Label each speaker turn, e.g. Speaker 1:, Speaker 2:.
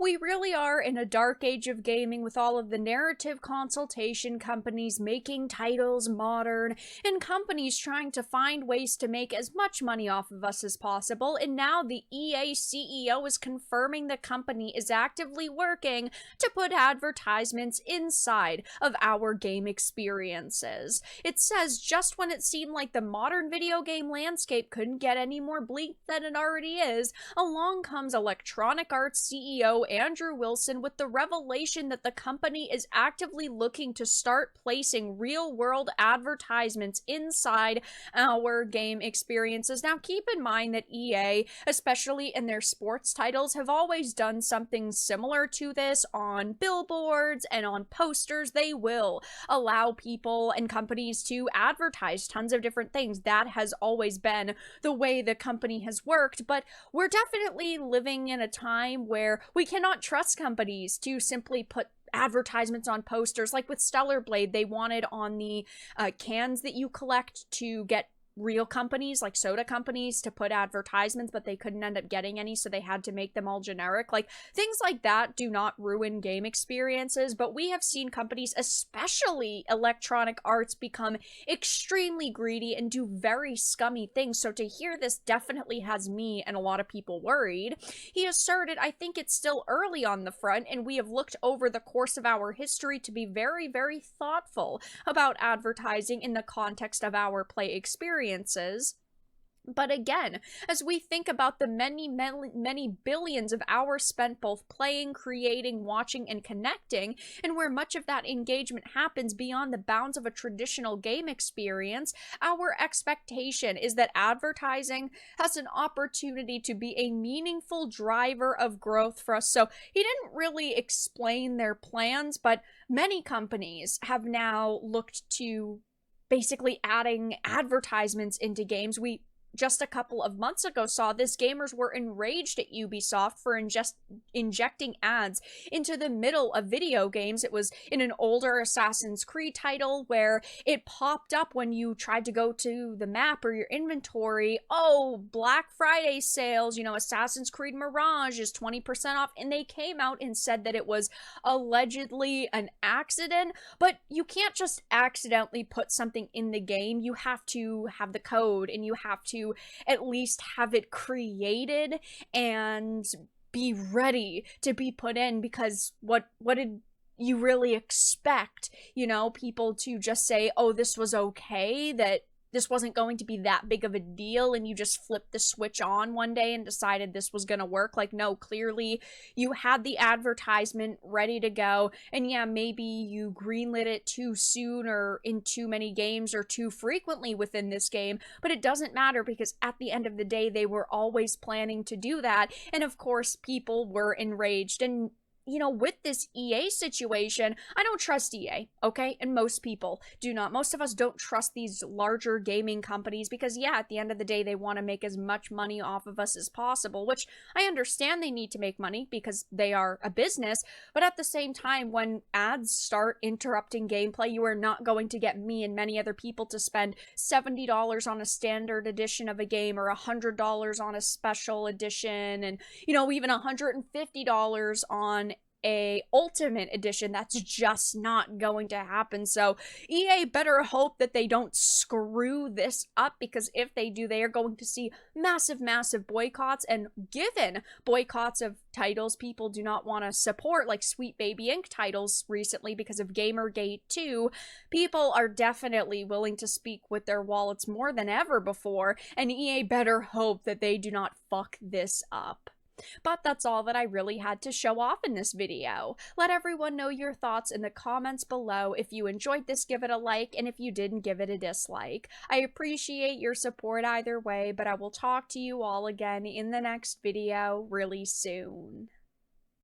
Speaker 1: We really are in a dark age of gaming with all of the narrative consultation companies making titles modern and companies trying to find ways to make as much money off of us as possible. And now the EA CEO is confirming the company is actively working to put advertisements inside of our game experiences. It says just when it seemed like the modern video game landscape couldn't get any more bleak than it already is, along comes Electronic Arts CEO Andrew Wilson with the revelation that the company is actively looking to start placing real-world advertisements inside our game experiences. Now, keep in mind that EA, especially in their sports titles, have always done something similar to this on billboards and on posters. They will allow people and companies to advertise tons of different things. That has always been the way the company has worked, but we're definitely living in a time where we cannot trust companies to simply put advertisements on posters. Like with Stellar Blade, they wanted on the cans that you collect to get real companies like soda companies to put advertisements, but they couldn't end up getting any, so they had to make them all generic. Like, things like that do not ruin game experiences, but we have seen companies, especially Electronic Arts, become extremely greedy and do very scummy things. So to hear this definitely has me and a lot of people worried. He asserted, I think it's still early on the front, and we have looked over the course of our history to be very, very thoughtful about advertising in the context of our play experiences. But again, as we think about the many billions of hours spent both playing, creating, watching, and connecting, and where much of that engagement happens beyond the bounds of a traditional game experience, our expectation is that advertising has an opportunity to be a meaningful driver of growth for us. So he didn't really explain their plans, but many companies have now looked to basically adding advertisements into games. We just a couple of months ago saw this. Gamers were enraged at Ubisoft for injecting ads into the middle of video games. It was in an older Assassin's Creed title where it popped up when you tried to go to the map or your inventory. Oh, Black Friday sales, Assassin's Creed Mirage is 20% off. And they came out and said that it was allegedly an accident, but you can't just accidentally put something in the game. You have to have the code, and you have to at least have it created and be ready to be put in, because what did you really expect, people to just say, oh, this was okay, that this wasn't going to be that big of a deal, and you just flipped the switch on one day and decided this was going to work? Like, no, clearly you had the advertisement ready to go, and yeah, maybe you greenlit it too soon or in too many games or too frequently within this game, but it doesn't matter, because at the end of the day, they were always planning to do that, and of course, people were enraged. And with this EA situation, I don't trust EA, okay? And most people do not. Most of us don't trust these larger gaming companies because, yeah, at the end of the day, they want to make as much money off of us as possible, which I understand they need to make money because they are a business. But at the same time, when ads start interrupting gameplay, you are not going to get me and many other people to spend $70 on a standard edition of a game or $100 on a special edition, and, even $150 on a ultimate edition. That's just not going to happen. So EA better hope that they don't screw this up, because if they do, they are going to see massive boycotts. And given boycotts of titles people do not want to support, like Sweet Baby Inc. titles recently because of Gamergate 2, people are definitely willing to speak with their wallets more than ever before, and EA better hope that they do not fuck this up. But that's all that I really had to show off in this video. Let everyone know your thoughts in the comments below. If you enjoyed this, give it a like, and if you didn't, give it a dislike. I appreciate your support either way, but I will talk to you all again in the next video really soon.